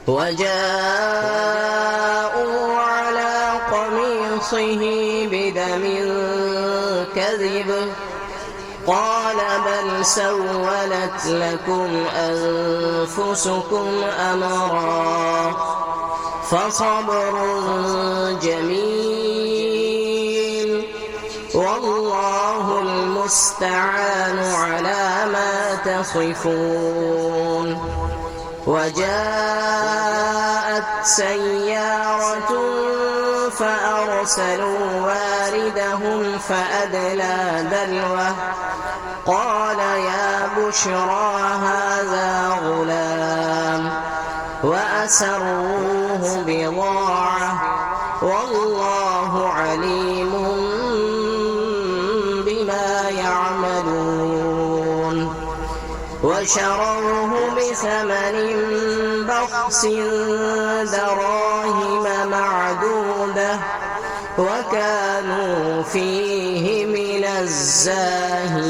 وجاءوا على قميصه بدم كذب قال بل سولت لكم أنفسكم أمرا فصبر جميل والله المستعان على ما تصفون. وجاءت سيارة فأرسلوا واردهم فأدلى دلوه قال يا بشرى هذا غلام وأسروه بضاعة والله عليم بما يعملون. وشروه بثمن بخس دراهم معدودة وكانوا فيه من الزاهدين.